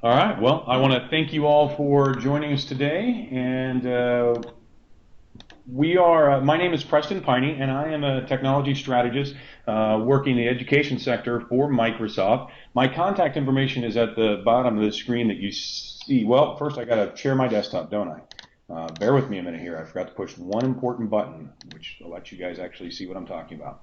All right. Well, I want to thank you all for joining us today. And my name is Preston Piney, and I am a technology strategist working in the education sector for Microsoft. My contact information is at the bottom of the screen that you see. Well, first I got to share my desktop, don't I? Bear with me a minute here. I forgot to push one important button, which will let you guys actually see what I'm talking about.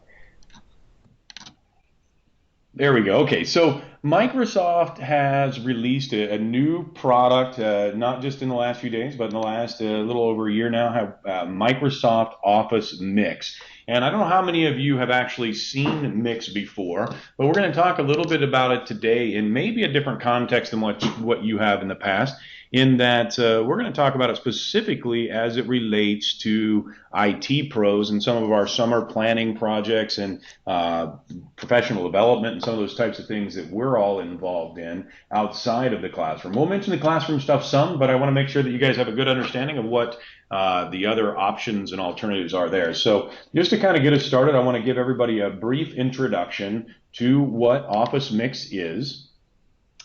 There we go. Okay, so Microsoft has released a new product, not just in the last few days, but in the last little over a year now, have Microsoft Office Mix. And I don't know how many of you have actually seen Mix before, but we're going to talk a little bit about it today in maybe a different context than what you have in the past. In that we're going to talk about it specifically as it relates to IT pros and some of our summer planning projects and professional development and some of those types of things that we're all involved in outside of the classroom. We'll mention the classroom stuff some, but I want to make sure that you guys have a good understanding of what the other options and alternatives are there. So just to kind of get us started, I want to give everybody a brief introduction to what Office Mix is.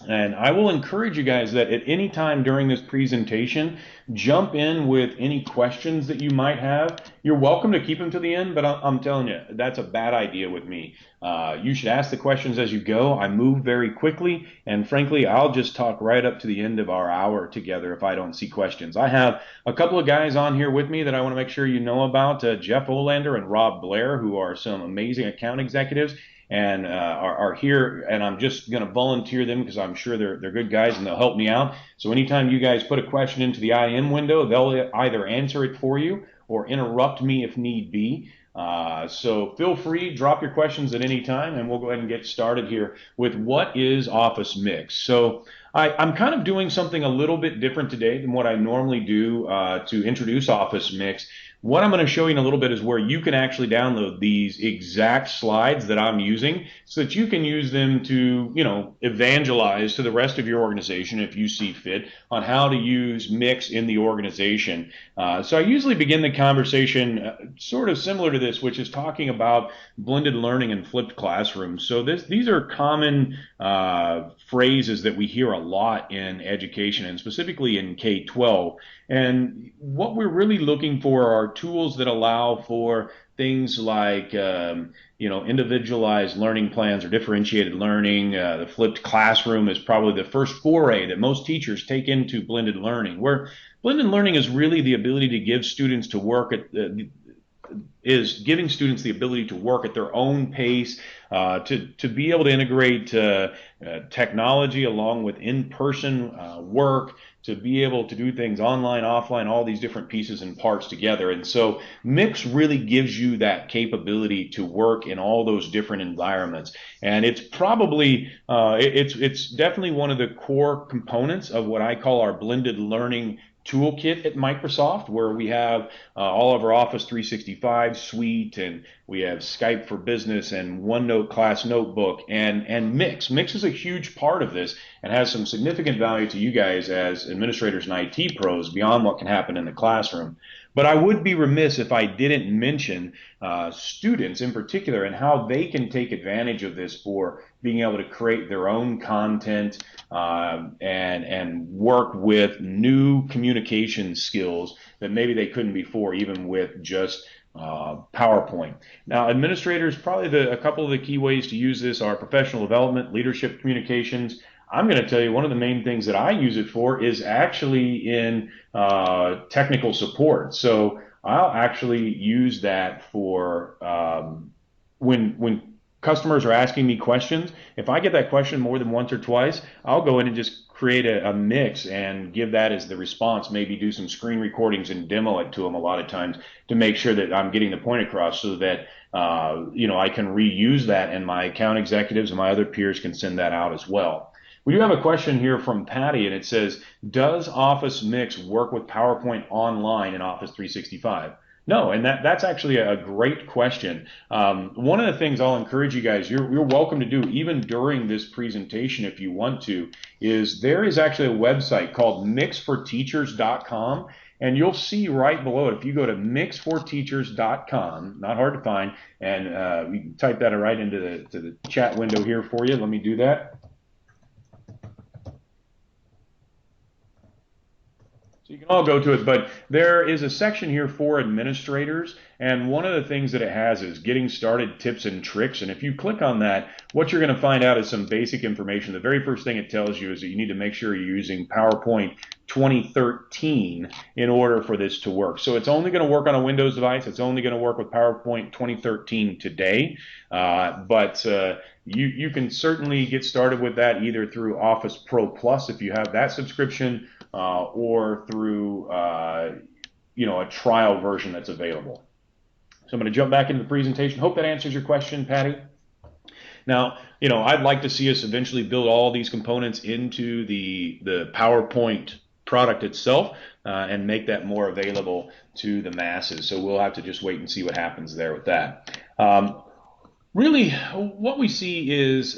And I will encourage you guys that at any time during this presentation, jump in with any questions that you might have. You're welcome to keep them to the end, but I'm telling you, that's a bad idea with me. You should ask the questions as you go. I move very quickly, and frankly, I'll just talk right up to the end of our hour together if I don't see questions. I have a couple of guys on here with me that I want to make sure you know about, Jeff Olander and Rob Blair, who are some amazing account executives and are here, and I'm just going to volunteer them because I'm sure they're good guys and they'll help me out. So anytime you guys put a question into the IM window, they'll either answer it for you or interrupt me if need be. So feel free, drop your questions at any time, and we'll go ahead and get started here with what is Office Mix. So I'm kind of doing something a little bit different today than what I normally do to introduce Office Mix. What I'm going to show you in a little bit is where you can actually download these exact slides that I'm using so that you can use them to, evangelize to the rest of your organization if you see fit on how to use Mix in the organization. So I usually begin the conversation sort of similar to this, which is talking about blended learning and flipped classrooms. So these are common phrases that we hear a lot in education and specifically in K12. And what we're really looking for are tools that allow for things like individualized learning plans or differentiated learning. The flipped classroom is probably the first foray that most teachers take into blended learning, where blended learning is really the ability to give students to work at is giving students the ability to work at their own pace, to be able to integrate technology along with in-person work, to be able to do things online, offline, all these different pieces and parts together. And so Mix really gives you that capability to work in all those different environments. And it's probably, it's definitely one of the core components of what I call our blended learning toolkit at Microsoft, where we have all of our Office 365 suite, and we have Skype for Business and OneNote Class Notebook, and Mix. Mix is a huge part of this and has some significant value to you guys as administrators and IT pros beyond what can happen in the classroom. But I would be remiss if I didn't mention students in particular and how they can take advantage of this for being able to create their own content and work with new communication skills that maybe they couldn't before, even with just PowerPoint. Now, administrators, probably a couple of the key ways to use this are professional development, leadership communications. I'm going to tell you one of the main things that I use it for is actually in technical support. So I'll actually use that for when customers are asking me questions. If I get that question more than once or twice, I'll go in and just create a mix and give that as the response, maybe do some screen recordings and demo it to them a lot of times to make sure that I'm getting the point across so that I can reuse that and my account executives and my other peers can send that out as well. We do have a question here from Patty, and it says, does Office Mix work with PowerPoint online in Office 365? No, and that's actually a great question. One of the things I'll encourage you guys, you're welcome to do even during this presentation if you want to, is there is actually a website called mixforteachers.com, and you'll see right below it, if you go to mixforteachers.com, not hard to find, and we can type that right into the chat window here for you. Let me do that. You can all go to it, but there is a section here for administrators, and one of the things that it has is getting started tips and tricks. And if you click on that, what you're going to find out is some basic information. The very first thing it tells you is that you need to make sure you're using PowerPoint 2013 in order for this to work. So it's only going to work on a Windows device. It's only going to work with PowerPoint 2013 today, but you can certainly get started with that either through Office Pro Plus if you have that subscription, or through a trial version that's available. So I'm going to jump back into the presentation. Hope that answers your question, Patty. Now, I'd like to see us eventually build all these components into the PowerPoint product itself, and make that more available to the masses. So we'll have to just wait and see what happens there with that. Really, what we see is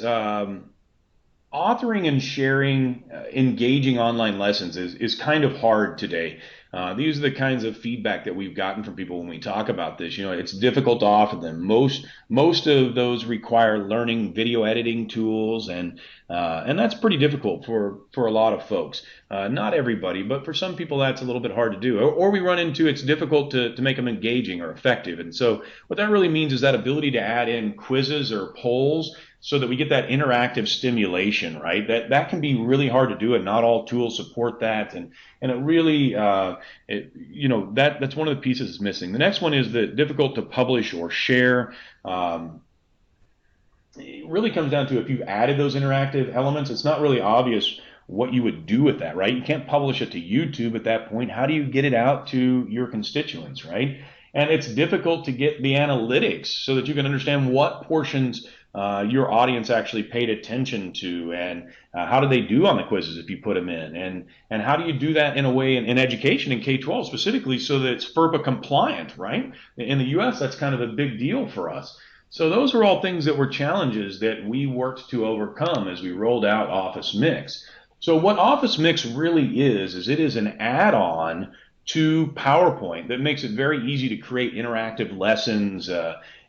authoring and sharing engaging online lessons is kind of hard today. These are the kinds of feedback that we've gotten from people when we talk about this. It's difficult to offer them. Most of those require learning video editing tools, and that's pretty difficult for a lot of folks. Not everybody, but for some people that's a little bit hard to do. Or we run into it's difficult to make them engaging or effective. And so what that really means is that ability to add in quizzes or polls so that we get that interactive stimulation, right? That can be really hard to do, and not all tools support that. And it really, that's one of the pieces that's missing. The next one is the difficult to publish or share. It really comes down to if you've added those interactive elements, it's not really obvious what you would do with that, right? You can't publish it to YouTube at that point. How do you get it out to your constituents, right? And it's difficult to get the analytics so that you can understand what portions your audience actually paid attention to, and how do they do on the quizzes if you put them in, and how do you do that in a way in education in K12 specifically so that it's FERPA compliant, right? In the US, that's kind of a big deal for us. So those are all things that were challenges that we worked to overcome as we rolled out Office Mix. So what Office Mix really is it is an add-on to PowerPoint that makes it very easy to create interactive lessons,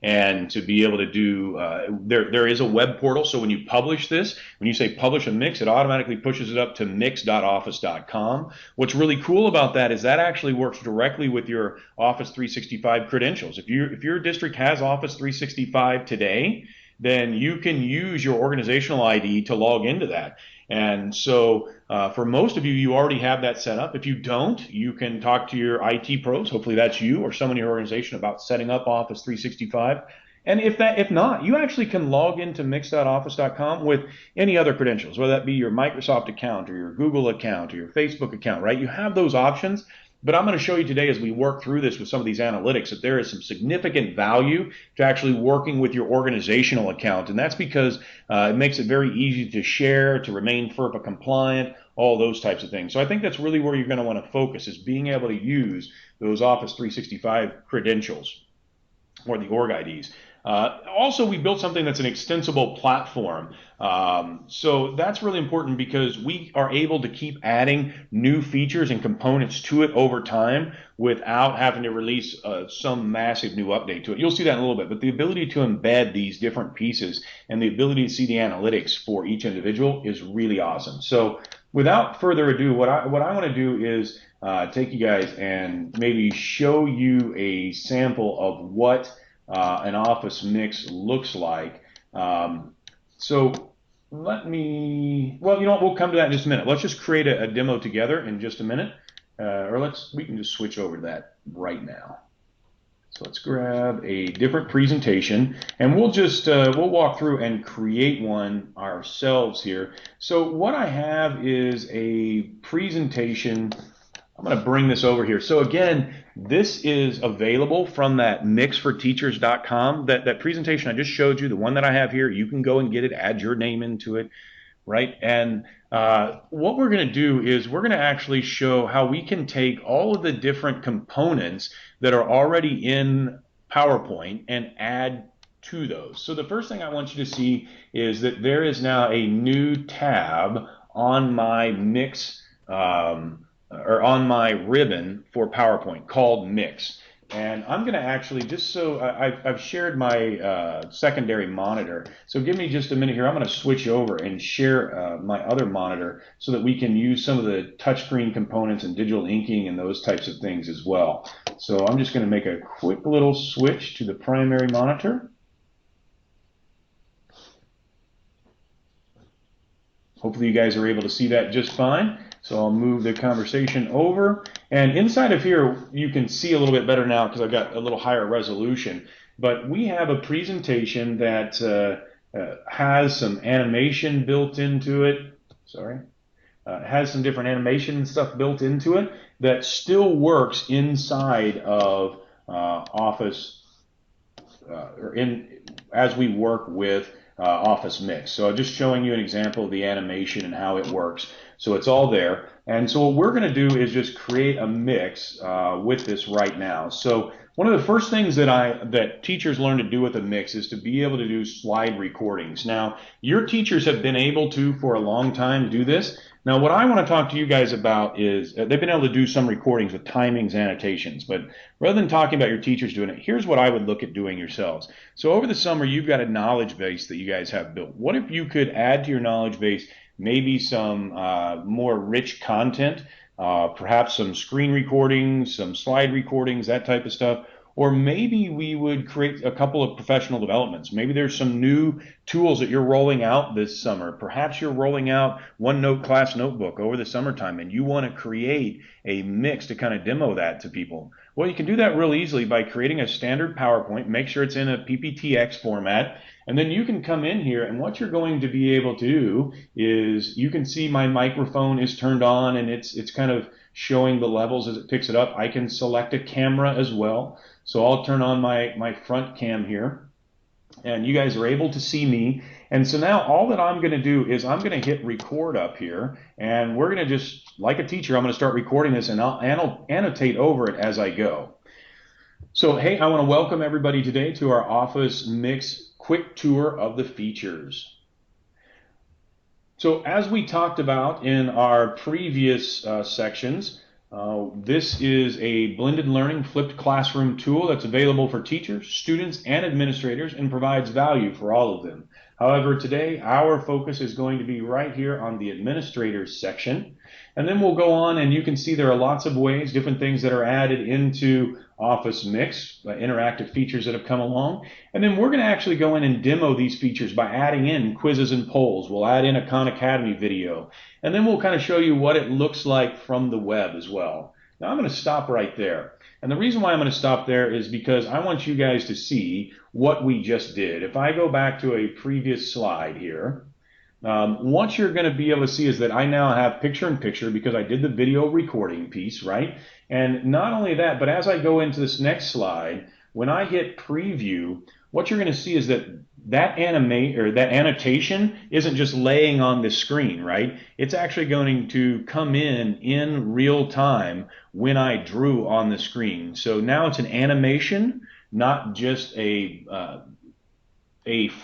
and to be able to do, there is a web portal. So when you publish this, when you say publish a mix, it automatically pushes it up to mix.office.com. What's really cool about that is that actually works directly with your Office 365 credentials. If your district has Office 365 today, then you can use your organizational ID to log into that. And so for most of you, you already have that set up. If you don't, you can talk to your IT pros. Hopefully that's you or someone in your organization about setting up Office 365. And if not, you actually can log into mix.office.com with any other credentials, whether that be your Microsoft account or your Google account or your Facebook account, right? You have those options. But I'm going to show you today as we work through this with some of these analytics that there is some significant value to actually working with your organizational account. And that's because it makes it very easy to share, to remain FERPA compliant, all those types of things. So I think that's really where you're going to want to focus, is being able to use those Office 365 credentials or the org IDs. Also, we built something that's an extensible platform. So that's really important because we are able to keep adding new features and components to it over time without having to release some massive new update to it. You'll see that in a little bit, but the ability to embed these different pieces and the ability to see the analytics for each individual is really awesome. So without further ado, what I want to do is take you guys and maybe show you a sample of what an Office Mix looks like. So let me, well, you know what, we'll come to that in just a minute. Let's just create a demo together in just a minute, or we can just switch over to that right now. So let's grab a different presentation, and we'll just, we'll walk through and create one ourselves here. So what I have is a presentation. I'm going to bring this over here. So again, this is available from that mixforteachers.com. That presentation I just showed you, the one that I have here, you can go and get it, add your name into it, right? And what we're going to do is we're going to actually show how we can take all of the different components that are already in PowerPoint and add to those. So the first thing I want you to see is that there is now a new tab on my Mix, or on my ribbon for PowerPoint called Mix. And I'm going to actually, just so I've shared my secondary monitor. So give me just a minute here. I'm going to switch over and share my other monitor so that we can use some of the touchscreen components and digital inking and those types of things as well. So I'm just going to make a quick little switch to the primary monitor. Hopefully you guys are able to see that just fine. So I'll move the conversation over. And inside of here, you can see a little bit better now because I've got a little higher resolution. But we have a presentation that has some animation built into it. Sorry. Has some different animation stuff built into it that still works inside of Office or as we work with Office Mix. So I'm just showing you an example of the animation and how it works. So it's all there. And so what we're going to do is just create a mix with this right now. So one of the first things that teachers learn to do with a mix is to be able to do slide recordings. Now, your teachers have been able to, for a long time, do this. Now, what I want to talk to you guys about is they've been able to do some recordings with timings, annotations, but rather than talking about your teachers doing it, here's what I would look at doing yourselves. So over the summer, you've got a knowledge base that you guys have built. What if you could add to your knowledge base maybe some more rich content, perhaps some screen recordings, some slide recordings, that type of stuff? Or maybe we would create a couple of professional developments. Maybe there's some new tools that you're rolling out this summer. Perhaps you're rolling out OneNote class notebook over the summertime and you want to create a mix to kind of demo that to people. Well, you can do that real easily by creating a standard PowerPoint. Make sure it's in a PPTX format. And then you can come in here, and what you're going to be able to do is you can see my microphone is turned on and it's kind of showing the levels as it picks it up. I can select a camera as well. So I'll turn on my front cam here, and you guys are able to see me. And so now all that I'm going to do is I'm going to hit record up here, and we're going to just, like a teacher, I'm going to start recording this, and I'll annotate over it as I go. So hey, I want to welcome everybody today to our Office Mix quick tour of the features. So as we talked about in our previous sections, this is a blended learning flipped classroom tool that's available for teachers, students, and administrators and provides value for all of them. However, today our focus is going to be right here on the administrators section. And then we'll go on, and you can see there are lots of ways, different things that are added into Office Mix, interactive features that have come along. And then we're going to actually go in and demo these features by adding in quizzes and polls. We'll add in a Khan Academy video. And then we'll kind of show you what it looks like from the web as well. Now I'm going to stop right there. And the reason why I'm going to stop there is because I want you guys to see what we just did. If I go back to a previous slide here, what you're going to be able to see is that I now have picture-in-picture because I did the video recording piece, right? And not only that, but as I go into this next slide, when I hit preview, what you're going to see is that annotation isn't just laying on the screen, right? It's actually going to come in real time when I drew on the screen. So now it's an animation, not just a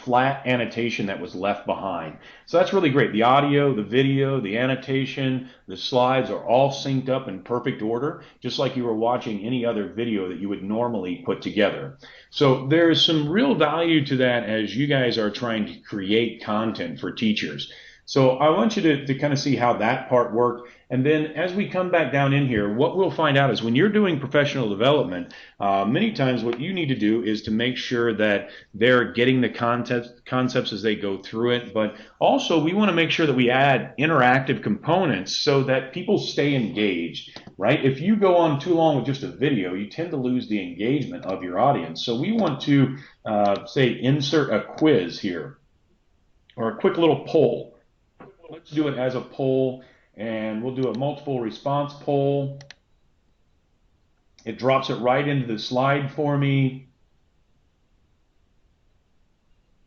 flat annotation that was left behind. So that's really great. The audio, the video, the annotation, the slides are all synced up in perfect order, just like you were watching any other video that you would normally put together. So there's some real value to that as you guys are trying to create content for teachers. So I want you to kind of see how that part worked. And then as we come back down in here, what we'll find out is when you're doing professional development, many times what you need to do is to make sure that they're getting the concepts as they go through it. But also we want to make sure that we add interactive components so that people stay engaged, right? If you go on too long with just a video, you tend to lose the engagement of your audience. So we want to, say, insert a quiz here or a quick little poll. Let's do it as a poll, and we'll do a multiple response poll. It drops it right into the slide for me.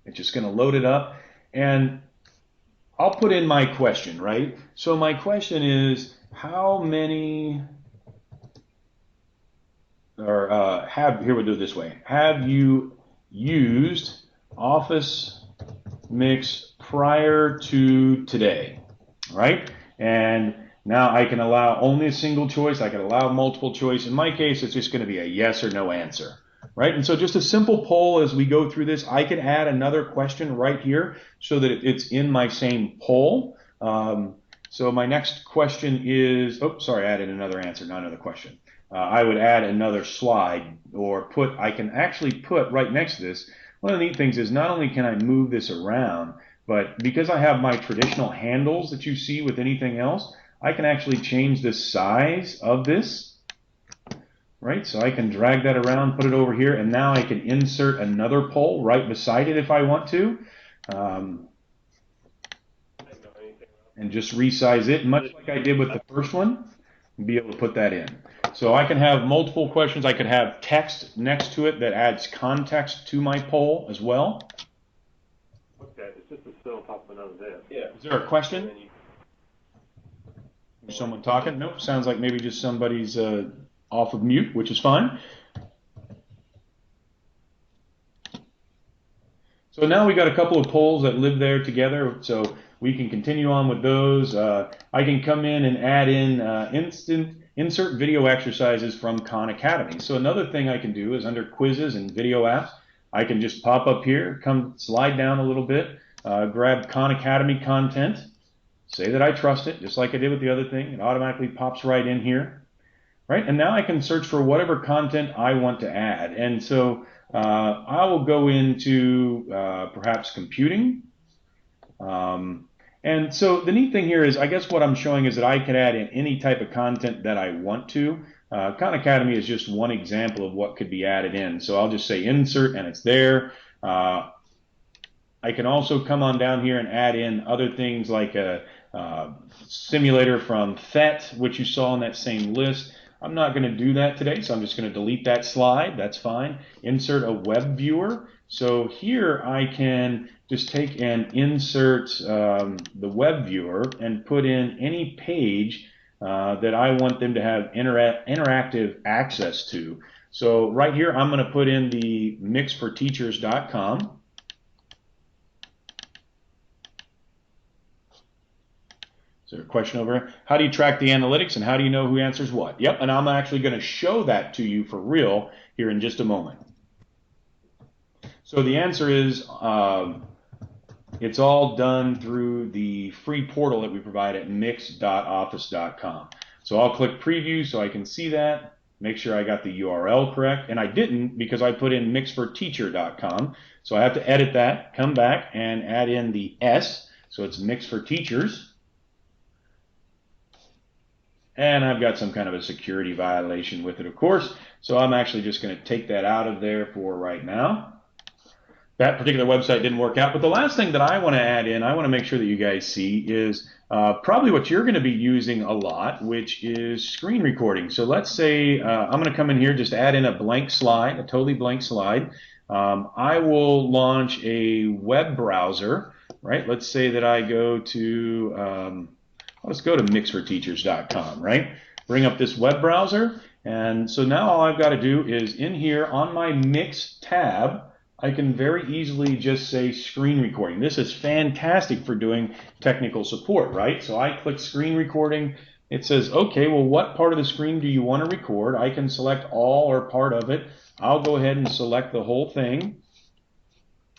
It's just going to load it up, and I'll put in my question, right? So my question is, how many, or here we'll do it this way. Have you used Office Mix prior to today, right? And Now I can allow only a single choice. I can allow multiple choice. In my case, it's just going to be a yes or no answer, right? And so just a simple poll as we go through this. I can add another question right here so that it's in my same poll. So my next question is, oh, sorry, I added another answer, not another question. I would add another slide or I can actually put right next to this. One of the neat things is not only can I move this around, but because I have my traditional handles that you see with anything else, I can actually change the size of this, right? So I can drag that around, put it over here, and now I can insert another poll right beside it if I want to. And just resize it, much like I did with the first one, and be able to put that in. So I can have multiple questions. I could have text next to it that adds context to my poll as well. Okay, it's just a still on top of another disk. Yeah. Is there a question? Is someone talking? Nope. Sounds like maybe just somebody's off of mute, which is fine. So now we got a couple of polls that live there together, so we can continue on with those. I can come in and add in insert video exercises from Khan Academy. So another thing I can do is under quizzes and video apps, I can just pop up here, slide down a little bit, grab Khan Academy content, say that I trust it, just like I did with the other thing. It automatically pops right in here, right? And now I can search for whatever content I want to add. And so I will go into perhaps computing. And so the neat thing here is, I guess what I'm showing is that I can add in any type of content that I want to. Khan Academy is just one example of what could be added in. So I'll just say insert and it's there. I can also come on down here and add in other things like a simulator from THET, which you saw in that same list. I'm not going to do that today, so I'm just going to delete that slide. That's fine. Insert a web viewer. So here I can just take and insert the web viewer and put in any page that I want them to have interactive access to. So right here I'm going to put in the mixforteachers.com. Is there a question over here? How do you track the analytics and how do you know who answers what? Yep, and I'm actually going to show that to you for real here in just a moment. So the answer is it's all done through the free portal that we provide at mix.office.com. So I'll click preview so I can see that, make sure I got the URL correct, and I didn't because I put in mixforteacher.com. So I have to edit that, come back and add in the S, so it's Mix for Teachers. And I've got some kind of a security violation with it, of course. So I'm actually just going to take that out of there for right now. That particular website didn't work out. But the last thing that I want to add in, I want to make sure that you guys see is probably what you're going to be using a lot, which is screen recording. So let's say I'm going to come in here, just add in a blank slide, a totally blank slide. I will launch a web browser, right? Let's say that I go to... let's go to mixforteachers.com, right? Bring up this web browser, and so now all I've got to do is in here on my Mix tab, I can very easily just say screen recording. This is fantastic for doing technical support, right? So I click screen recording. It says, okay, well, what part of the screen do you want to record? I can select all or part of it. I'll go ahead and select the whole thing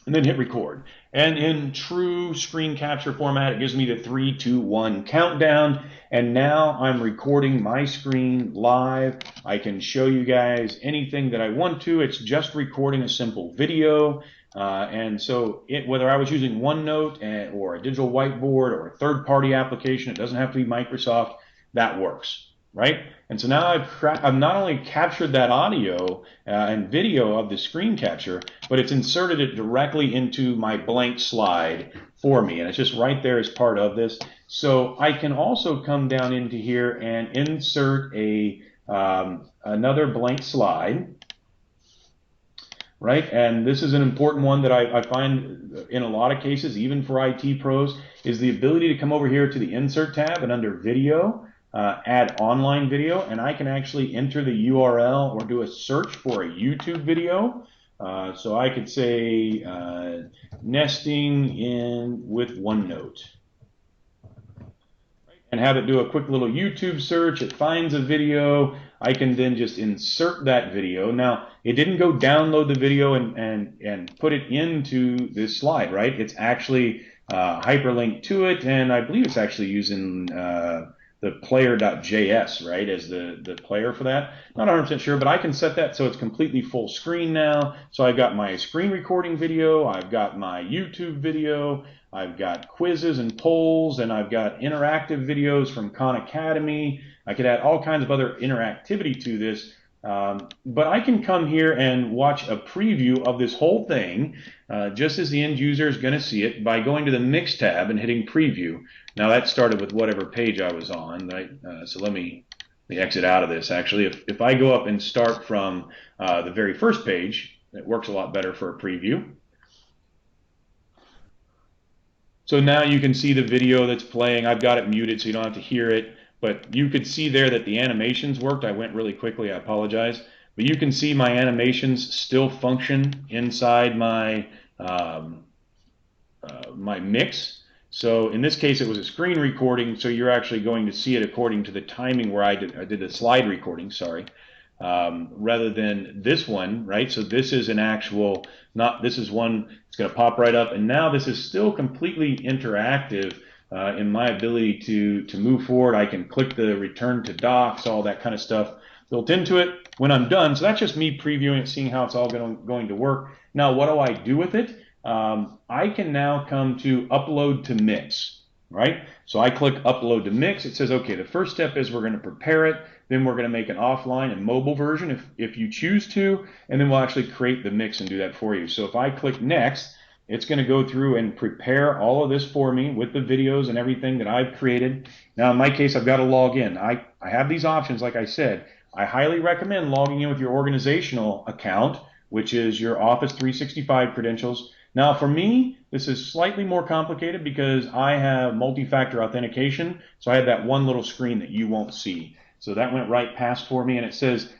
and then hit record. And in true screen capture format, it gives me the 3, 2, 1 countdown. And now I'm recording my screen live. I can show you guys anything that I want to. It's just recording a simple video. And so whether I was using OneNote or a digital whiteboard or a third-party application, it doesn't have to be Microsoft, that works. Right? And so now I've not only captured that audio and video of the screen capture, but it's inserted it directly into my blank slide for me. And it's just right there as part of this. So I can also come down into here and insert another blank slide. Right? And this is an important one that I find in a lot of cases, even for IT pros, is the ability to come over here to the Insert tab and under Video, add online video, and I can actually enter the URL or do a search for a YouTube video. So I could say nesting in with OneNote. and have it do a quick little YouTube search. It finds a video. I can then just insert that video. Now, it didn't go download the video and put it into this slide, right? It's actually hyperlinked to it, and I believe it's actually using the player.js, right, as the player for that. Not 100% sure, but I can set that so it's completely full screen now. So I've got my screen recording video, I've got my YouTube video, I've got quizzes and polls, and I've got interactive videos from Khan Academy. I could add all kinds of other interactivity to this. But I can come here and watch a preview of this whole thing just as the end user is going to see it by going to the Mix tab and hitting Preview. Now that started with whatever page I was on, right? So let me exit out of this. Actually, if I go up and start from the very first page, it works a lot better for a preview. So now you can see the video that's playing. I've got it muted so you don't have to hear it. But you could see there that the animations worked. I went really quickly, I apologize. But you can see my animations still function inside my my mix. So in this case, it was a screen recording, so you're actually going to see it according to the timing where I did a slide recording, sorry, rather than this one, right? So this is an actual, this is one, it's going to pop right up, and now this is still completely interactive. In my ability to move forward. I can click the return to docs, all that kind of stuff built into it when I'm done. So that's just me previewing it, seeing how it's all going to work. Now, what do I do with it? I can now come to upload to mix, right? So I click upload to mix. It says, okay, the first step is we're going to prepare it. Then we're going to make an offline and mobile version if you choose to, and then we'll actually create the mix and do that for you. So if I click next, it's going to go through and prepare all of this for me with the videos and everything that I've created. Now, in my case, I've got to log in. I have these options, like I said. I highly recommend logging in with your organizational account, which is your Office 365 credentials. Now, for me, this is slightly more complicated because I have multi-factor authentication, so I have that one little screen that you won't see. So that went right past for me, and it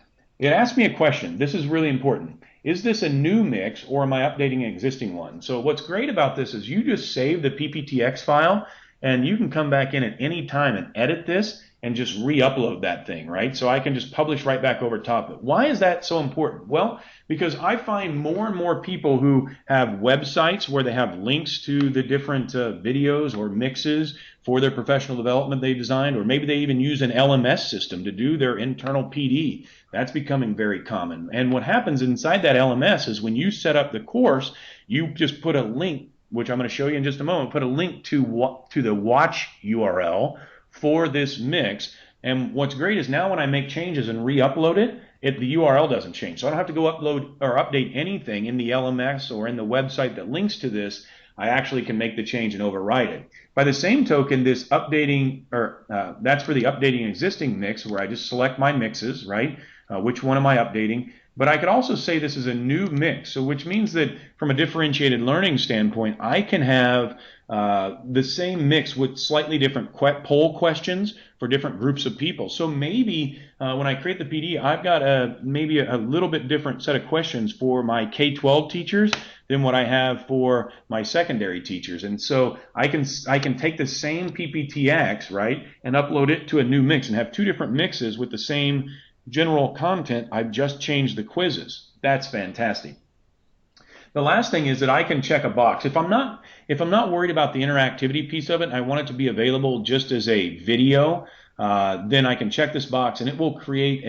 asked me a question. This is really important. Is this a new mix or am I updating an existing one? So what's great about this is you just save the PPTX file and you can come back in at any time and edit this and just re-upload that thing, right? So I can just publish right back over top of it. Why is that so important? Well, because I find more and more people who have websites where they have links to the different videos or mixes for their professional development they designed, or maybe they even use an LMS system to do their internal PD. That's becoming very common. And what happens inside that LMS is when you set up the course, you just put a link, which I'm going to show you in just a moment, put a link to the watch URL for this mix. And what's great is now when I make changes and re-upload it, the URL doesn't change. So I don't have to go upload or update anything in the LMS or in the website that links to this. I actually can make the change and override it. By the same token, this updating, that's for the updating existing mix where I just select my mixes, right? Which one am I updating? But I could also say this is a new mix, so which means that from a differentiated learning standpoint, I can have the same mix with slightly different poll questions for different groups of people. So maybe when I create the PD, I've got maybe a little bit different set of questions for my K12 teachers than what I have for my secondary teachers. And so I can take the same PPTX, right, and upload it to a new mix and have two different mixes with the same general content. I've just changed the quizzes. That's fantastic. The last thing is that I can check a box. If I'm not worried about the interactivity piece of it, I want it to be available just as a video, then I can check this box and it will create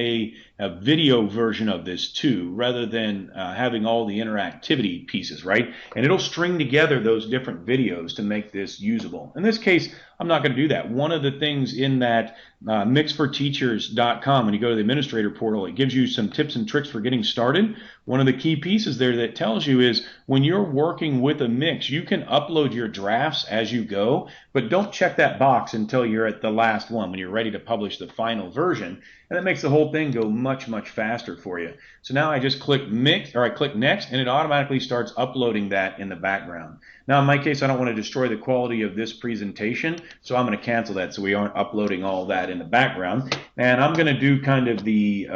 a video version of this too, rather than having all the interactivity pieces, right? And it'll string together those different videos to make this usable. In this case, I'm not going to do that. One of the things in that mixforteachers.com, when you go to the administrator portal, it gives you some tips and tricks for getting started. One of the key pieces there that tells you is when you're working with a mix, you can upload your drafts as you go, but don't check that box until you're at the last one, when you're ready to publish the final version. And that makes the whole thing go much, much faster for you. So now I just click mix, or I click next, and it automatically starts uploading that in the background. Now in my case, I don't want to destroy the quality of this presentation, so I'm going to cancel that so we aren't uploading all that in the background. And I'm going to do kind of the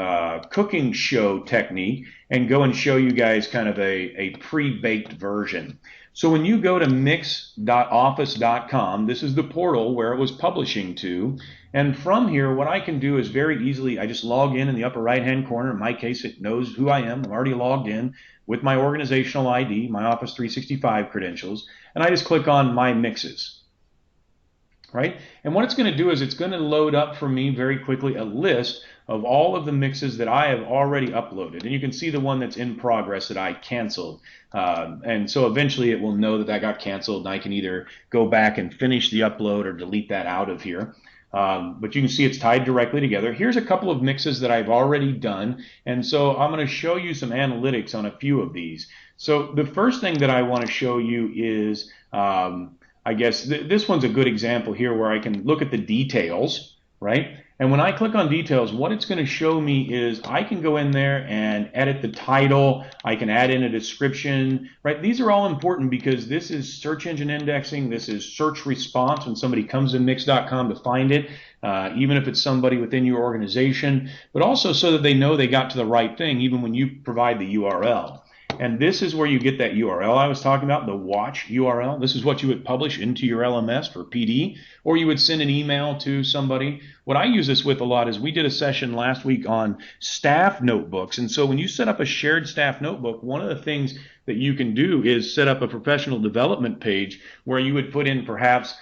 cooking show technique and go and show you guys kind of a pre-baked version. So when you go to mix.office.com, this is the portal where it was publishing to. And from here, what I can do is very easily, I just log in the upper right-hand corner. In my case, it knows who I am. I'm already logged in with my organizational ID, my Office 365 credentials, and I just click on My Mixes. Right? And what it's going to do is it's going to load up for me very quickly a list of all of the mixes that I have already uploaded. And you can see the one that's in progress that I canceled. And so eventually it will know that that got canceled, and I can either go back and finish the upload or delete that out of here. But you can see it's tied directly together. Here's a couple of mixes that I've already done. And so I'm going to show you some analytics on a few of these. So the first thing that I want to show you is I guess this one's a good example here where I can look at the details, right? And when I click on details, what it's going to show me is I can go in there and edit the title. I can add in a description, right? These are all important because this is search engine indexing. This is search response when somebody comes to mix.com to find it, even if it's somebody within your organization, but also so that they know they got to the right thing, even when you provide the URL. And this is where you get that URL I was talking about, the watch URL. This is what you would publish into your LMS for PD, or you would send an email to somebody. What I use this with a lot is we did a session last week on staff notebooks. And so when you set up a shared staff notebook, one of the things that you can do is set up a professional development page where you would put in perhaps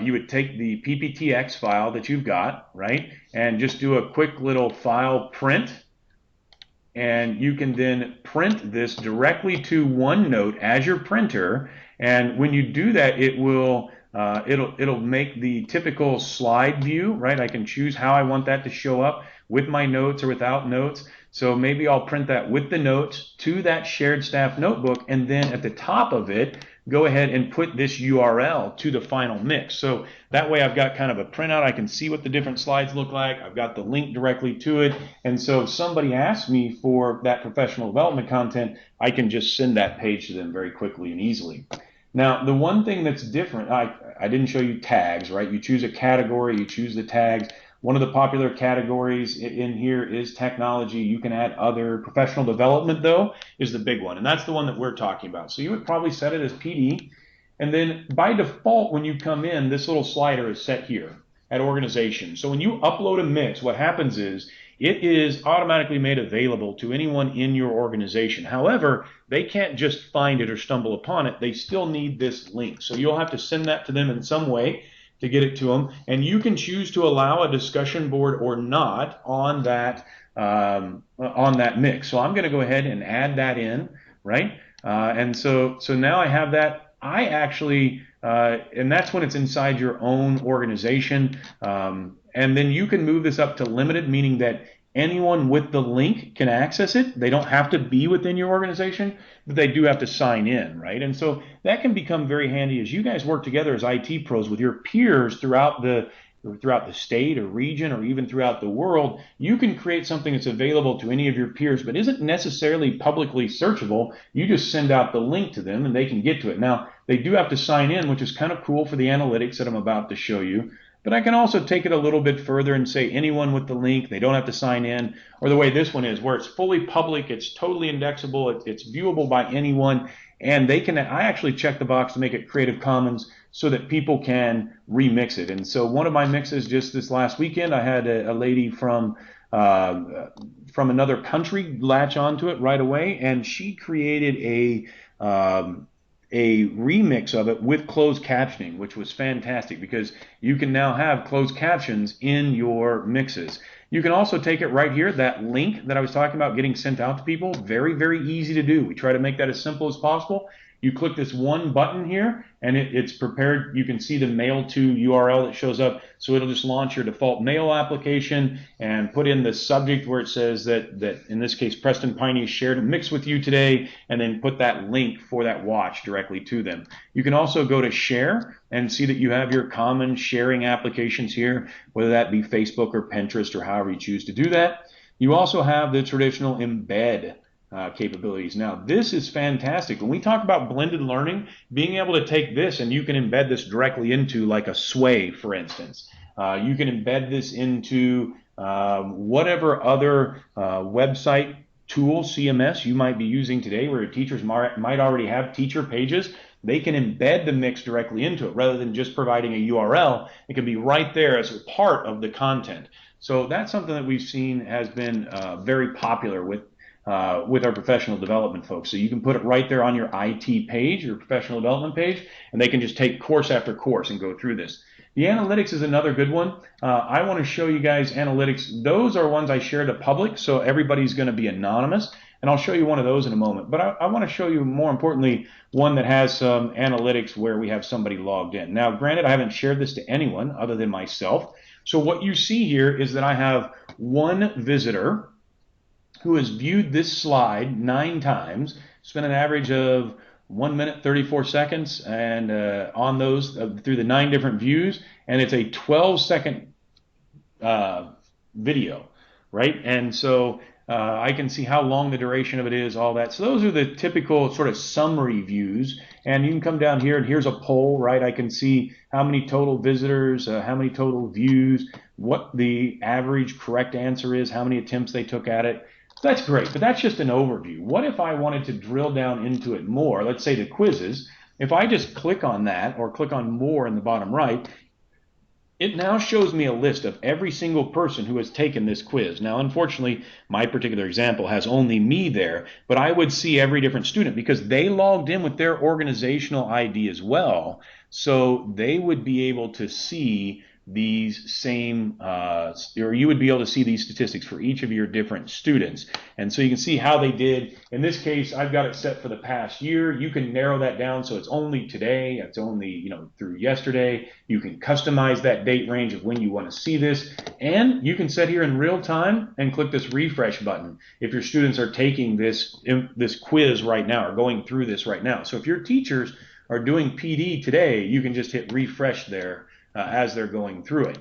you would take the PPTX file that you've got, right, and just do a quick little file print. And you can then print this directly to OneNote as your printer. And when you do that, it will it'll make the typical slide view, right? I can choose how I want that to show up with my notes or without notes. So maybe I'll print that with the notes to that shared staff notebook, and then at the top of it, go ahead and put this URL to the final mix. So that way I've got kind of a printout. I can see what the different slides look like. I've got the link directly to it. And so if somebody asks me for that professional development content, I can just send that page to them very quickly and easily. Now, the one thing that's different, I didn't show you tags, right? You choose a category, you choose the tags. One of the popular categories in here is technology. You can add other. Professional development, though, is the big one, and that's the one that we're talking about. So you would probably set it as PD, and then by default, when you come in, this little slider is set here at organization. So when you upload a mix, what happens is it is automatically made available to anyone in your organization. However, they can't just find it or stumble upon it. They still need this link. So you'll have to send that to them in some way to get it to them, and you can choose to allow a discussion board or not on that mix. So I'm going to go ahead and add that in, right? And so now I have that. I actually, and that's when it's inside your own organization, and then you can move this up to limited, meaning that anyone with the link can access it. They don't have to be within your organization, but they do have to sign in, right? And so that can become very handy as you guys work together as IT pros with your peers throughout the state or region or even throughout the world. You can create something that's available to any of your peers but isn't necessarily publicly searchable. You just send out the link to them and they can get to it. Now, they do have to sign in, which is kind of cool for the analytics that I'm about to show you. But I can also take it a little bit further and say anyone with the link, they don't have to sign in, or the way this one is, where it's fully public, it's totally indexable, it's viewable by anyone, and they can. I actually check the box to make it Creative Commons so that people can remix it. And so one of my mixes just this last weekend, I had a lady from another country latch onto it right away, and she created a remix of it with closed captioning, which was fantastic because you can now have closed captions in your mixes. You can also take it right here, that link that I was talking about getting sent out to people, very, very easy to do. We try to make that as simple as possible. You click this one button here, and it's prepared. You can see the mail to URL that shows up. So it'll just launch your default mail application and put in the subject where it says that in this case, Preston Piney shared a mix with you today, and then put that link for that watch directly to them. You can also go to share and see that you have your common sharing applications here, whether that be Facebook or Pinterest or however you choose to do that. You also have the traditional embed capabilities. Now, this is fantastic. When we talk about blended learning, being able to take this and you can embed this directly into like a Sway, for instance. You can embed this into whatever other website tool, CMS, you might be using today where your teachers might already have teacher pages. they can embed the mix directly into it rather than just providing a URL. It can be right there as a part of the content. So that's something that we've seen has been very popular with our professional development folks. So you can put it right there on your IT page, your professional development page, and they can just take course after course and go through this. The analytics is another good one. I want to show you guys analytics. Those are ones I share to public, so everybody's going to be anonymous. And I'll show you one of those in a moment. But I want to show you, more importantly, one that has some analytics where we have somebody logged in. Now, granted, I haven't shared this to anyone other than myself. So what you see here is that I have one visitor who has viewed this slide 9 times, spent an average of 1 minute 34 seconds, and on those through the 9 different views, and it's a 12-second video, right? And so I can see how long the duration of it is, all that. So those are the typical sort of summary views. And you can come down here, and here's a poll, right? I can see how many total visitors, how many total views, what the average correct answer is, how many attempts they took at it. That's great, but that's just an overview. What if I wanted to drill down into it more? Let's say the quizzes. If I just click on that or click on more in the bottom right, it now shows me a list of every single person who has taken this quiz. Now, unfortunately, my particular example has only me there, but I would see every different student because they logged in with their organizational ID as well. So they would be able to see these same, or you would be able to see these statistics for each of your different students. And so you can see how they did. In this case, I've got it set for the past year. You can narrow that down so it's only today, it's only, through yesterday. You can customize that date range of when you want to see this. And you can set here in real time and click this refresh button if your students are taking this quiz right now or going through this right now. So if your teachers are doing PD today, you can just hit refresh there as they're going through it.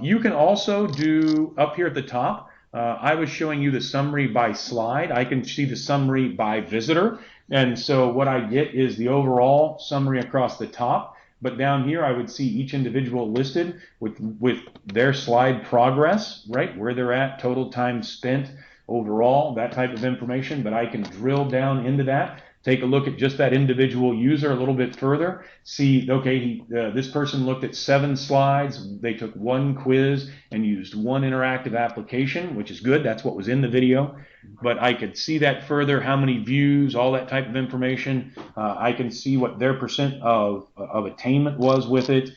You can also do up here at the top, I was showing you the summary by slide. I can see the summary by visitor. And so what I get is the overall summary across the top. But down here, I would see each individual listed with their slide progress, right? Where they're at, total time spent overall, that type of information. But I can drill down into that. Take a look at just that individual user a little bit further. See, okay, this person looked at 7 slides. They took 1 quiz and used 1 interactive application, which is good. That's what was in the video. But I could see that further, how many views, all that type of information. I can see what their percent of attainment was with it.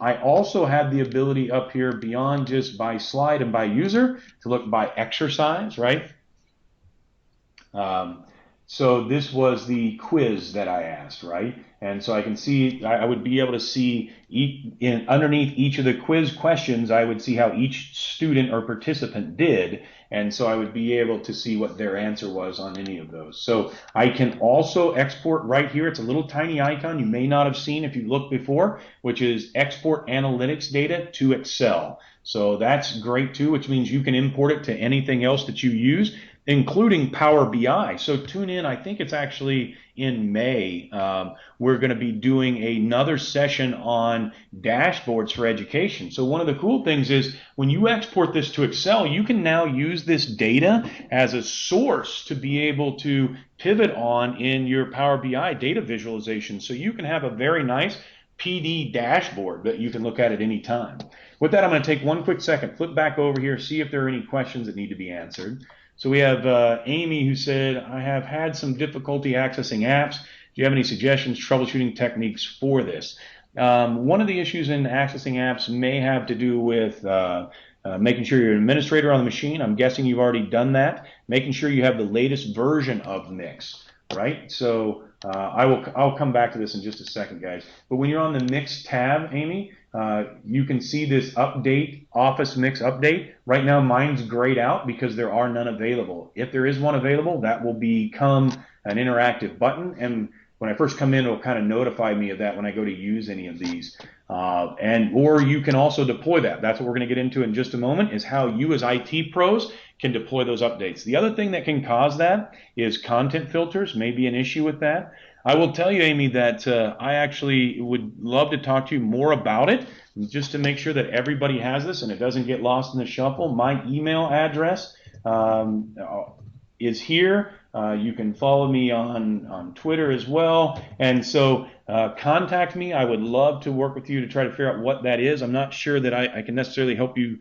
I also had the ability up here beyond just by slide and by user to look by exercise, right? So this was the quiz that I asked, right? And so I can see, I would be able to see underneath each of the quiz questions, I would see how each student or participant did. And so I would be able to see what their answer was on any of those. So I can also export right here. It's a little tiny icon you may not have seen if you looked before, which is export analytics data to Excel. So that's great too, which means you can import it to anything else that you use, including Power BI. So tune in, I think it's actually in May. We're going to be doing another session on dashboards for education. So one of the cool things is when you export this to Excel, you can now use this data as a source to be able to pivot on in your Power BI data visualization. So you can have a very nice PD dashboard that you can look at any time. With that, I'm going to take one quick second, flip back over here, see if there are any questions that need to be answered. So we have Amy who said, I have had some difficulty accessing apps. Do you have any suggestions, troubleshooting techniques for this? One of the issues in accessing apps may have to do with making sure you're an administrator on the machine. I'm guessing you've already done that. Making sure you have the latest version of Mix, right? So I'll come back to this in just a second, guys. But when you're on the Mix tab, Amy, you can see this update, Office Mix update. Right now, mine's grayed out because there are none available. If there is one available, that will become an interactive button. And when I first come in, it'll kind of notify me of that when I go to use any of these. Or you can also deploy that. That's what we're going to get into in just a moment, is how you as IT pros can deploy those updates. The other thing that can cause that is content filters, may be an issue with that. I will tell you, Amy, that I actually would love to talk to you more about it, just to make sure that everybody has this and it doesn't get lost in the shuffle. My email address is here. You can follow me on Twitter as well. And so contact me. I would love to work with you to try to figure out what that is. I'm not sure that I can necessarily help you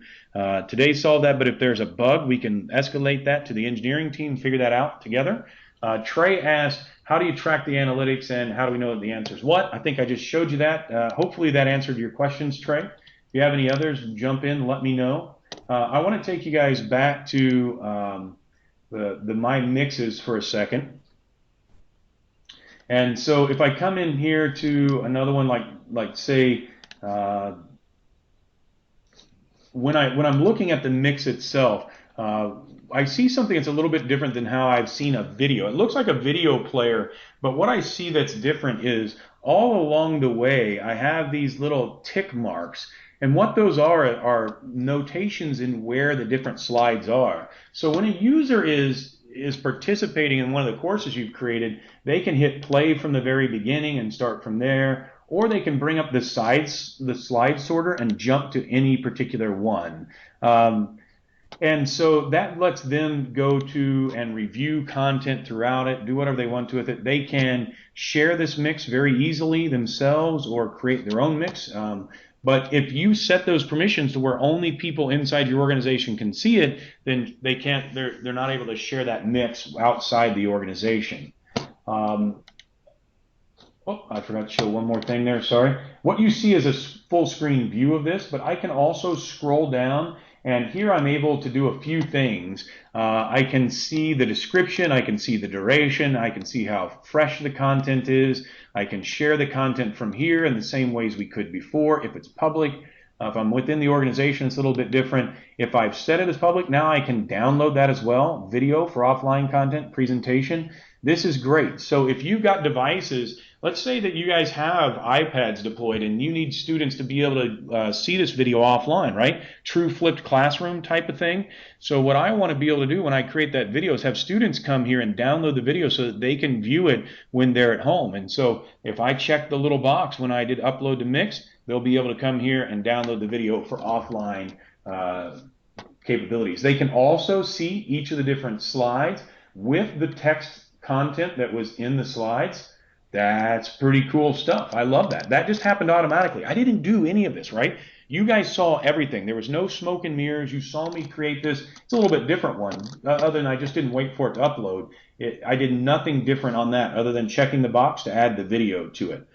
today solve that, but if there's a bug, we can escalate that to the engineering team, figure that out together. Trey asked, how do you track the analytics and how do we know that the answer is what? I think I just showed you that. Hopefully that answered your questions, Trey. If you have any others, jump in, let me know. I want to take you guys back to the My Mixes for a second. And so if I come in here to another one, like say, when I'm looking at the mix itself, I see something that's a little bit different than how I've seen a video. It looks like a video player, but what I see that's different is all along the way, I have these little tick marks. And what those are notations in where the different slides are. So when a user is participating in one of the courses you've created, they can hit play from the very beginning and start from there, or they can bring up the slide sorter and jump to any particular one. And so that lets them go to and review content throughout it, do whatever they want to with it. They can share this mix very easily themselves or create their own mix. But if you set those permissions to where only people inside your organization can see it, then they're not able to share that mix outside the organization. Oh, I forgot to show one more thing there, sorry. What you see is a full screen view of this, but I can also scroll down, and here I'm able to do a few things. I can see the description, I can see the duration, I can see how fresh the content is, I can share the content from here in the same ways we could before if it's public. If I'm within the organization, it's a little bit different. If I've set it as public, now I can download that as well. Video for offline content, presentation. This is great. So if you've got devices, let's say that you guys have iPads deployed and you need students to be able to see this video offline, right? True flipped classroom type of thing. So what I want to be able to do when I create that video is have students come here and download the video so that they can view it when they're at home. And so if I check the little box when I did upload to Mix, they'll be able to come here and download the video for offline capabilities. They can also see each of the different slides with the text content that was in the slides. That's pretty cool stuff. I love that. That just happened automatically. I didn't do any of this, right? You guys saw everything. There was no smoke and mirrors. You saw me create this. It's a little bit different one, other than I just didn't wait for it to upload. I did nothing different on that other than checking the box to add the video to it.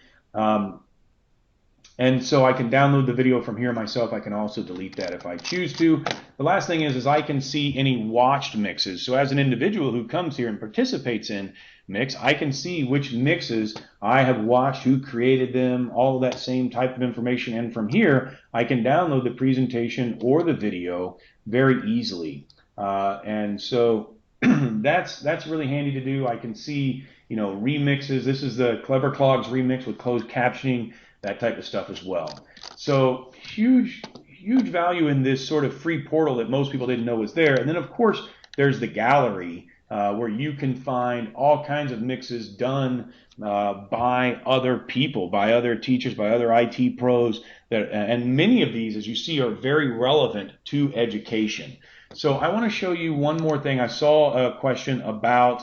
And so I can download the video from here myself. I can also delete that if I choose to. The last thing is I can see any watched mixes. So as an individual who comes here and participates in Mix, I can see which mixes I have watched, who created them, all of that same type of information. And from here, I can download the presentation or the video very easily. And so that's really handy to do. I can see, remixes. This is the Clever Clogs remix with closed captioning, that type of stuff as well. So huge value in this sort of free portal that most people didn't know was there. And then of course there's the gallery where you can find all kinds of mixes done by other people, by other teachers, by other IT pros, and many of these, as you see, are very relevant to education. So I want to show you one more thing. I saw a question about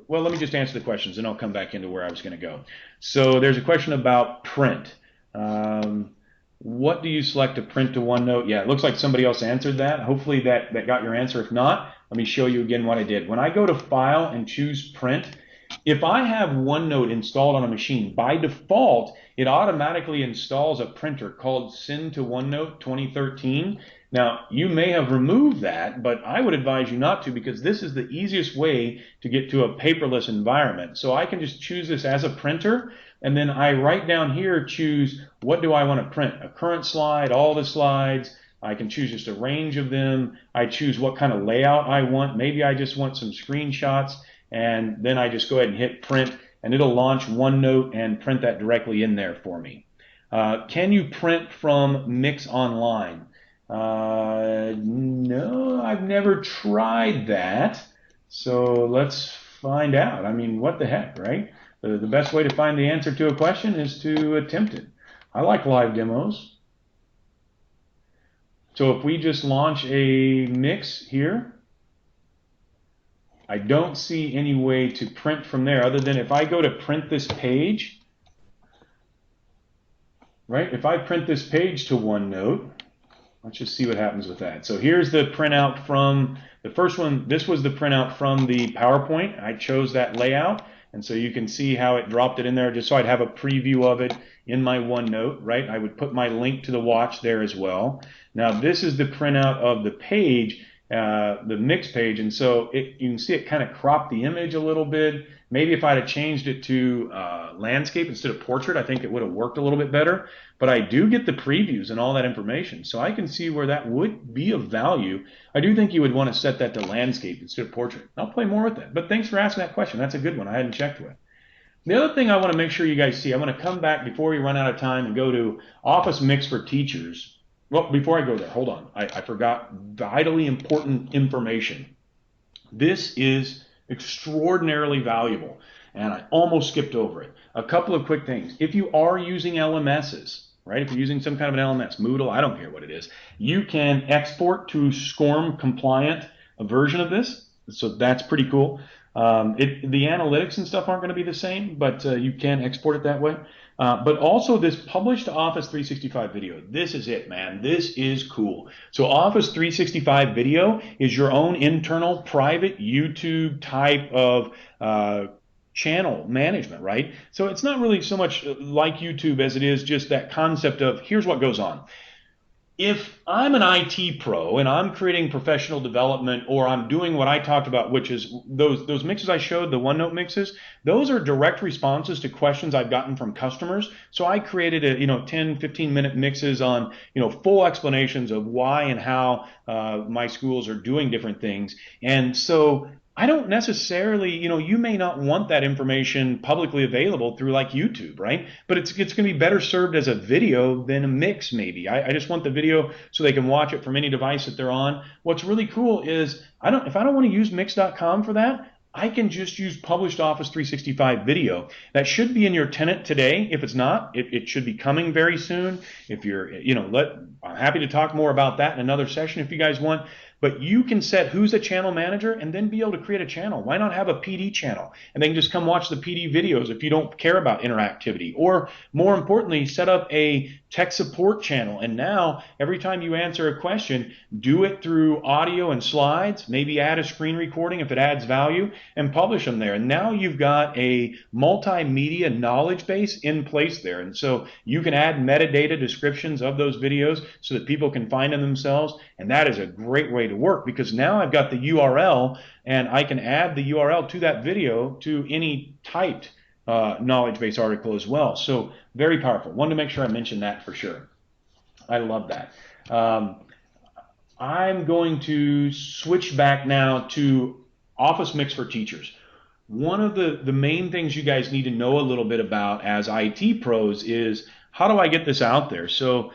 well, let me just answer the questions and I'll come back into where I was going to go. So there's a question about print. What do you select to print to OneNote? Yeah, it looks like somebody else answered that. Hopefully that got your answer. If not, let me show you again what I did. When I go to File and choose Print, if I have OneNote installed on a machine, by default, it automatically installs a printer called Send to OneNote 2013. Now, you may have removed that, but I would advise you not to because this is the easiest way to get to a paperless environment. So I can just choose this as a printer, and then I right down here choose what do I want to print, a current slide, all the slides. I can choose just a range of them. I choose what kind of layout I want. Maybe I just want some screenshots, and then I just go ahead and hit print, and it'll launch OneNote and print that directly in there for me. Can you print from Mix Online? No, I've never tried that. So let's find out. I mean, what the heck, right? The best way to find the answer to a question is to attempt it. I like live demos. So if we just launch a mix here, I don't see any way to print from there other than if I go to print this page, right? If I print this page to OneNote, let's just see what happens with that. So here's the printout from the first one. This was the printout from the PowerPoint. I chose that layout. And so you can see how it dropped it in there just so I'd have a preview of it in my OneNote, right? I would put my link to the watch there as well. Now this is the printout of the page, the mix page. And so you can see it kind of cropped the image a little bit. Maybe if I'd have changed it to landscape instead of portrait, I think it would have worked a little bit better. But I do get the previews and all that information. So I can see where that would be of value. I do think you would want to set that to landscape instead of portrait. I'll play more with that. But thanks for asking that question. That's a good one. I hadn't checked with. The other thing I want to make sure you guys see, I want to come back before we run out of time and go to Office Mix for Teachers. Well, before I go there, hold on. I forgot vitally important information. This is extraordinarily valuable, and I almost skipped over it. A couple of quick things. If you are using LMSs, right, if you're using some kind of an LMS, Moodle, I don't care what it is, you can export to SCORM compliant a version of this, so that's pretty cool. The analytics and stuff aren't going to be the same, but you can export it that way. But also this published to Office 365 video. This is it, man. This is cool. So Office 365 video is your own internal private YouTube type of channel management, right? So it's not really so much like YouTube as it is just that concept of here's what goes on. If I'm an IT pro and I'm creating professional development or I'm doing what I talked about, which is those mixes I showed, the OneNote mixes, those are direct responses to questions I've gotten from customers. So I created 10, 15-minute mixes on, full explanations of why and how my schools are doing different things. And so I don't necessarily, you may not want that information publicly available through like YouTube, right? But it's going to be better served as a video than a mix maybe. I just want the video so they can watch it from any device that they're on. What's really cool is if I don't want to use mix.com for that, I can just use published Office 365 video. That should be in your tenant today. If it's not, it should be coming very soon. If you're, I'm happy to talk more about that in another session if you guys want. But you can set who's a channel manager and then be able to create a channel. Why not have a PD channel? And they can just come watch the PD videos if you don't care about interactivity. Or more importantly, set up a tech support channel. And now every time you answer a question, do it through audio and slides, maybe add a screen recording if it adds value, and publish them there. And now you've got a multimedia knowledge base in place there. And so you can add metadata descriptions of those videos so that people can find them themselves. And that is a great way to work because now I've got the URL and I can add the URL to that video to any typed knowledge base article as well. So very powerful. Wanted to make sure I mentioned that for sure. I love that. I'm going to switch back now to Office Mix for Teachers. One of the main things you guys need to know a little bit about as IT pros is how do I get this out there? So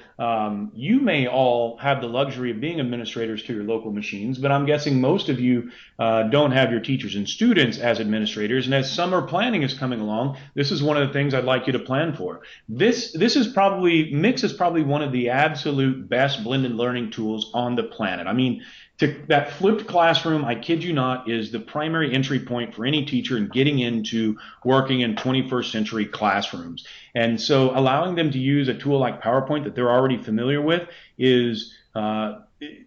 you may all have the luxury of being administrators to your local machines, but I'm guessing most of you don't have your teachers and students as administrators. And as summer planning is coming along, this is one of the things I'd like you to plan for. Mix is probably one of the absolute best blended learning tools on the planet. I mean, that flipped classroom, I kid you not, is the primary entry point for any teacher in getting into working in 21st century classrooms. And so allowing them to use a tool like PowerPoint that they're already familiar with is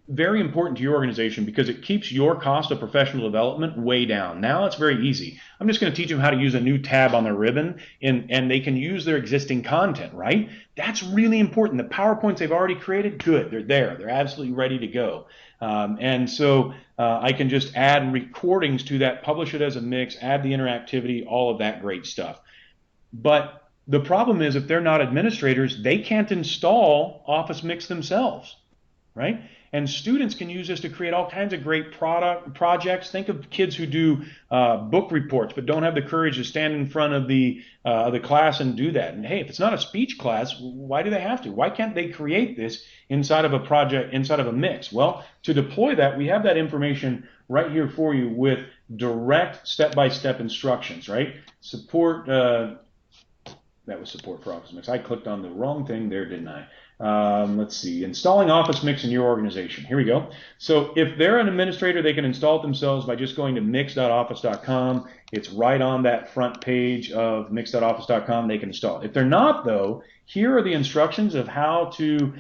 very important to your organization because it keeps your cost of professional development way down. Now it's very easy. I'm just going to teach them how to use a new tab on their ribbon and they can use their existing content, right? That's really important. The PowerPoints they've already created, good. They're there. They're absolutely ready to go. And so I can just add recordings to that, publish it as a mix, add the interactivity, all of that great stuff. But the problem is if they're not administrators, they can't install Office Mix themselves, right? And students can use this to create all kinds of great projects. Think of kids who do book reports but don't have the courage to stand in front of the class and do that. And hey, if it's not a speech class, why do they have to? Why can't they create this inside of a project, inside of a mix? Well, to deploy that, we have that information right here for you with direct step-by-step instructions, right? Support that was support for Office Mix. I clicked on the wrong thing there, didn't I? Let's see, installing Office Mix in your organization. Here we go. So if they're an administrator, they can install it themselves by just going to mix.office.com. It's right on that front page of mix.office.com. They can install it. If they're not, though, here are the instructions of how to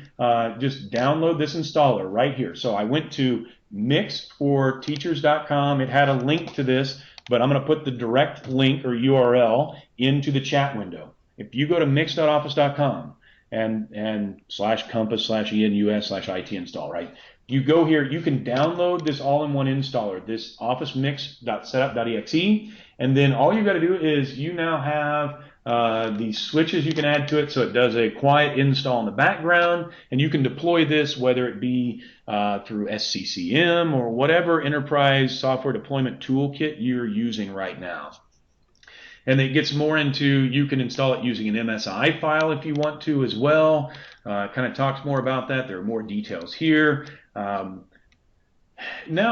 just download this installer right here. So I went to mixforteachers.com. It had a link to this, but I'm going to put the direct link or URL into the chat window. If you go to mix.office.com and /compass/enus/IT install, right? You go here, you can download this all-in-one installer, this Office Mix.setup.exe, and then all you got to do is you now have these switches you can add to it, so it does a quiet install in the background, and you can deploy this whether it be through SCCM or whatever enterprise software deployment toolkit you're using right now. And it gets more into, you can install it using an MSI file if you want to as well. Kind of talks more about that. There are more details here. Now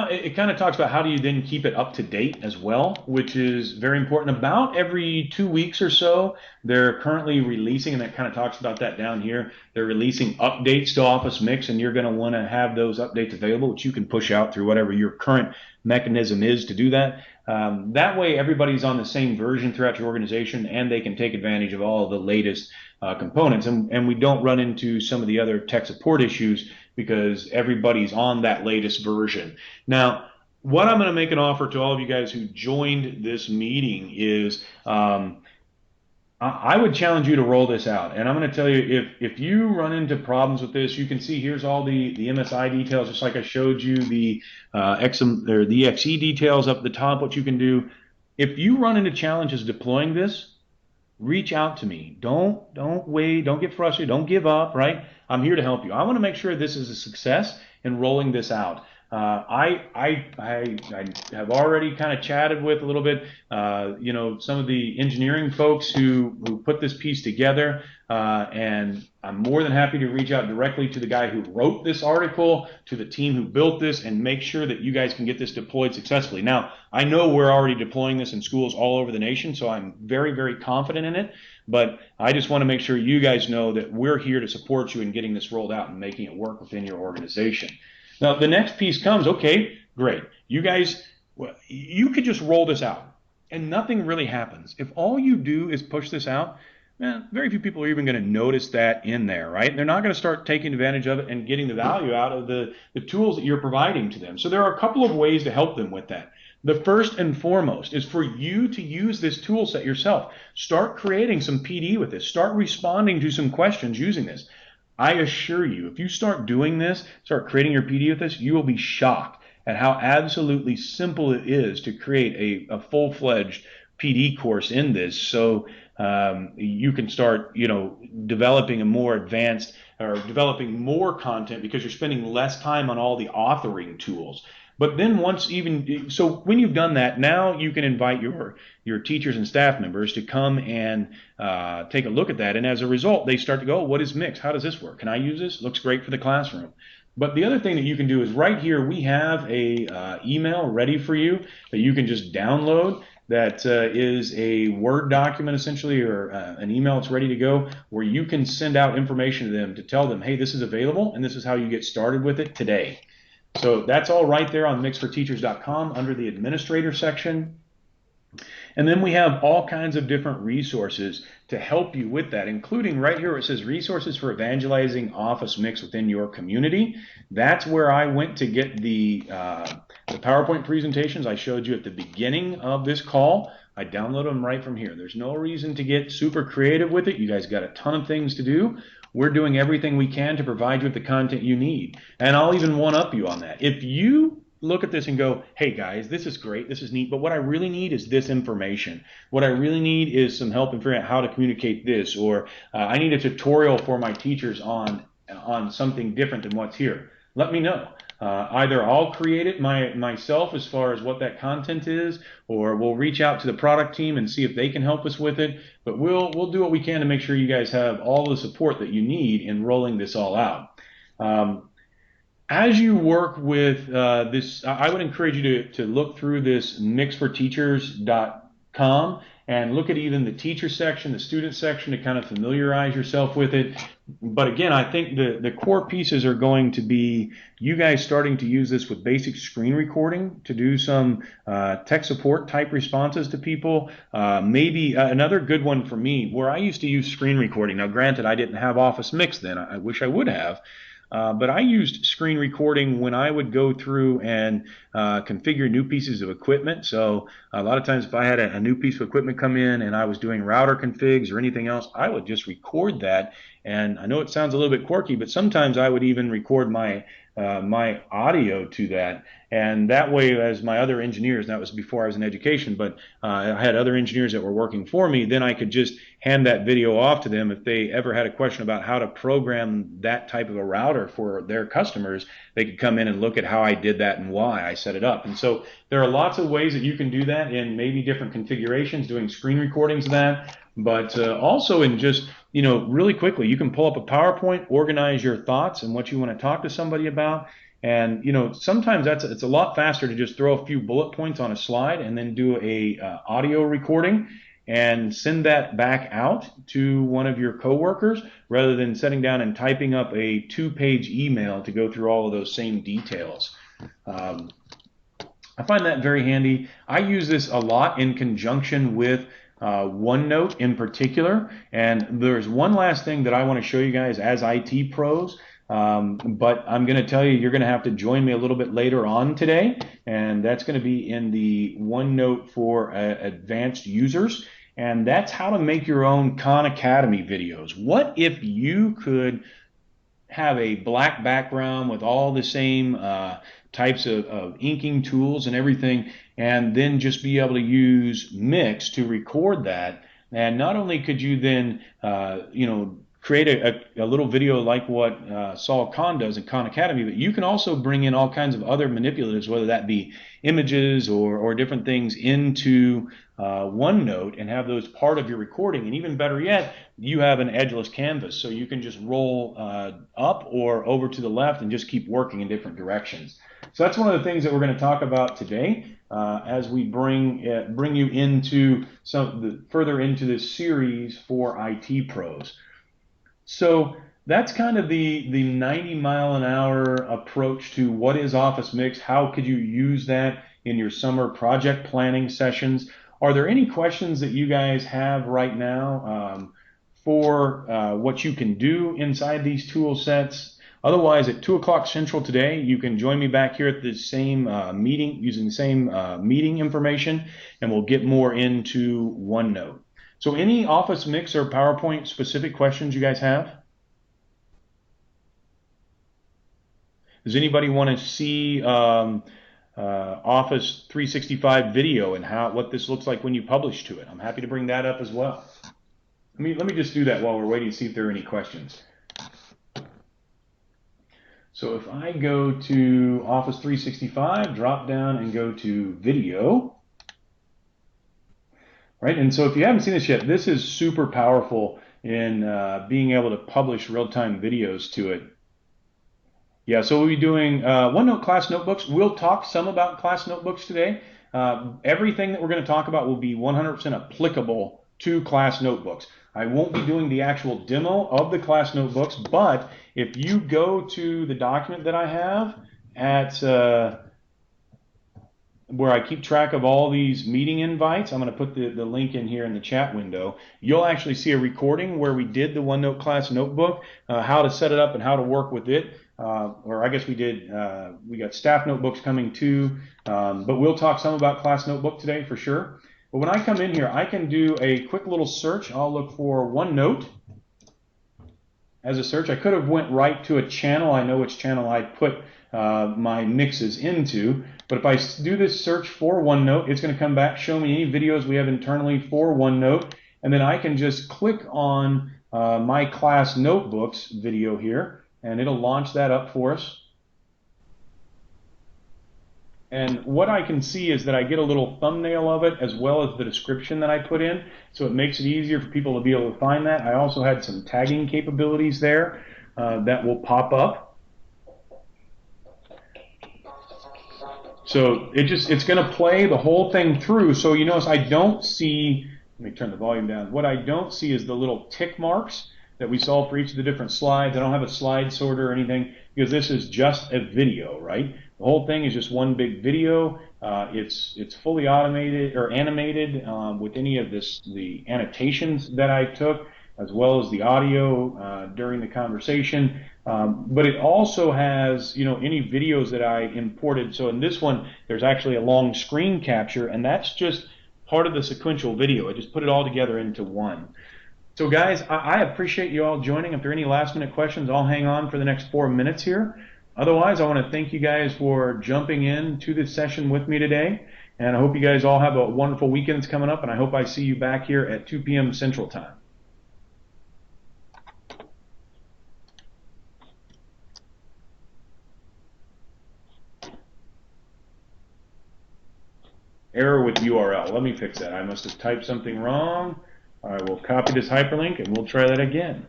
it kind of talks about how do you then keep it up to date as well, which is very important. About every 2 weeks or so, they're currently releasing, and that kind of talks about that down here. They're releasing updates to Office Mix, and you're going to want to have those updates available, which you can push out through whatever your current mechanism is to do that. That way, everybody's on the same version throughout your organization, and they can take advantage of all of the latest components. And we don't run into some of the other tech support issues because everybody's on that latest version. Now, what I'm going to make an offer to all of you guys who joined this meeting is I would challenge you to roll this out. And I'm going to tell you, if you run into problems with this, you can see here's all the MSI details, just like I showed you, the the EXE details up at the top, what you can do. If you run into challenges deploying this, reach out to me. Don't wait. Don't get frustrated. Don't give up, right? I'm here to help you. I want to make sure this is a success in rolling this out. I have already kind of chatted with a little bit, some of the engineering folks who put this piece together, and I'm more than happy to reach out directly to the guy who wrote this article, to the team who built this, and make sure that you guys can get this deployed successfully. Now, I know we're already deploying this in schools all over the nation, so I'm very, very confident in it. But I just want to make sure you guys know that we're here to support you in getting this rolled out and making it work within your organization. Now, the next piece comes, okay, great. You guys, you could just roll this out and nothing really happens. If all you do is push this out, very few people are even going to notice that in there, right? They're not going to start taking advantage of it and getting the value out of the tools that you're providing to them. So there are a couple of ways to help them with that. The first and foremost is for you to use this tool set yourself. Start creating some PD with this. Start responding to some questions using this. I assure you, if you start doing this, start creating your PD with this, you will be shocked at how absolutely simple it is to create a full-fledged PD course in this. So you can start, developing a more advanced or developing more content because you're spending less time on all the authoring tools. But then so when you've done that, now you can invite your teachers and staff members to come and take a look at that. And as a result, they start to go, what is Mix? How does this work? Can I use this? Looks great for the classroom. But the other thing that you can do is right here, we have a email ready for you that you can just download. That is a Word document essentially, or an email that's ready to go, where you can send out information to them to tell them, hey, this is available and this is how you get started with it today. So that's all right there on mixforteachers.com under the administrator section. And then we have all kinds of different resources to help you with that, including right here where it says resources for evangelizing Office Mix within your community. That's where I went to get the PowerPoint presentations I showed you at the beginning of this call. I downloaded them right from here. There's no reason to get super creative with it. You guys got a ton of things to do. We're doing everything we can to provide you with the content you need. And I'll even one-up you on that. If you look at this and go, hey guys, this is great, this is neat, but what I really need is this information. What I really need is some help in figuring out how to communicate this, or I need a tutorial for my teachers on something different than what's here. Let me know. Either I'll create it myself as far as what that content is, or we'll reach out to the product team and see if they can help us with it. But we'll do what we can to make sure you guys have all the support that you need in rolling this all out. As you work with this, I would encourage you to look through this mixforteachers.com and look at even the teacher section, the student section to kind of familiarize yourself with it. But again, I think the core pieces are going to be you guys starting to use this with basic screen recording to do some tech support type responses to people. Maybe another good one for me, where I used to use screen recording. Now, granted, I didn't have Office Mix then. I wish I would have. But I used screen recording when I would go through and configure new pieces of equipment. So a lot of times if I had a new piece of equipment come in and I was doing router configs or anything else, I would just record that. And I know it sounds a little bit quirky, but sometimes I would even record my audio to that. And that way, as my other engineers, and that was before I was in education, but I had other engineers that were working for me, then I could just hand that video off to them. If they ever had a question about how to program that type of a router for their customers, they could come in and look at how I did that and why I set it up. And so there are lots of ways that you can do that in maybe different configurations, doing screen recordings of that, but also in just, really quickly, you can pull up a PowerPoint, organize your thoughts and what you want to talk to somebody about. And sometimes it's a lot faster to just throw a few bullet points on a slide and then do a audio recording and send that back out to one of your coworkers rather than sitting down and typing up a 2-page email to go through all of those same details. I find that very handy. I use this a lot in conjunction with OneNote in particular. And there's one last thing that I want to show you guys as IT pros. But I'm going to tell you, you're going to have to join me a little bit later on today, and that's going to be in the OneNote for advanced users, and that's how to make your own Khan Academy videos. What if you could have a black background with all the same types of inking tools and everything, and then just be able to use Mix to record that? And not only could you then, create a little video like what Saul Khan does in Khan Academy, but you can also bring in all kinds of other manipulatives, whether that be images or different things into OneNote and have those part of your recording. And even better yet, you have an edgeless canvas, so you can just roll up or over to the left and just keep working in different directions. So that's one of the things that we're going to talk about today as we bring you into further into this series for IT pros. So that's kind of the 90-mile-an-hour approach to what is Office Mix. How could you use that in your summer project planning sessions? Are there any questions that you guys have right now for what you can do inside these tool sets? Otherwise, at 2 o'clock Central today, you can join me back here at the same meeting using the same meeting information, and we'll get more into OneNote. So any Office Mix or PowerPoint specific questions you guys have? Does anybody want to see Office 365 video and what this looks like when you publish to it? I'm happy to bring that up as well. Let me just do that while we're waiting to see if there are any questions. So if I go to Office 365, drop down and go to video. Right, and so if you haven't seen this yet, this is super powerful in being able to publish real-time videos to it. Yeah, so we'll be doing OneNote class notebooks. We'll talk some about class notebooks today. Everything that we're going to talk about will be 100% applicable to class notebooks. I won't be doing the actual demo of the class notebooks, but if you go to the document that I have at where I keep track of all these meeting invites, I'm going to put the link in here in the chat window. You'll actually see a recording where we did the OneNote class notebook, how to set it up and how to work with it. Or I guess we got staff notebooks coming too, but we'll talk some about class notebook today for sure. But when I come in here, I can do a quick little search. I'll look for OneNote as a search. I could have went right to a channel. I know which channel I put my mixes into. But if I do this search for OneNote, it's going to come back, show me any videos we have internally for OneNote, and then I can just click on my class notebooks video here, and it'll launch that up for us. And what I can see is that I get a little thumbnail of it as well as the description that I put in, so it makes it easier for people to be able to find that. I also had some tagging capabilities there that will pop up. So it's going to play the whole thing through. So you notice I don't see Let me turn the volume down. What I don't see is the little tick marks that we saw for each of the different slides. I don't have a slide sorter or anything because this is just a video, right? The whole thing is just one big video. It's fully automated or animated with any of the annotations that I took, as well as the audio during the conversation. But it also has, any videos that I imported. So in this one, there's actually a long screen capture, and that's just part of the sequential video. I just put it all together into one. So guys, I appreciate you all joining. If there are any last minute questions, I'll hang on for the next 4 minutes here. Otherwise, I want to thank you guys for jumping in to this session with me today. And I hope you guys all have a wonderful weekend coming up, and I hope I see you back here at 2 p.m. Central Time. Error with URL. Let me fix that. I must have typed something wrong. I will copy this hyperlink and we'll try that again.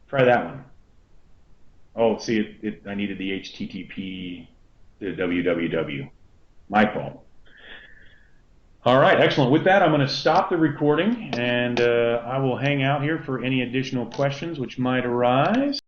Try that one. Oh, see, I needed the HTTP, the www. My fault. All right, excellent. With that, I'm going to stop the recording and I will hang out here for any additional questions which might arise.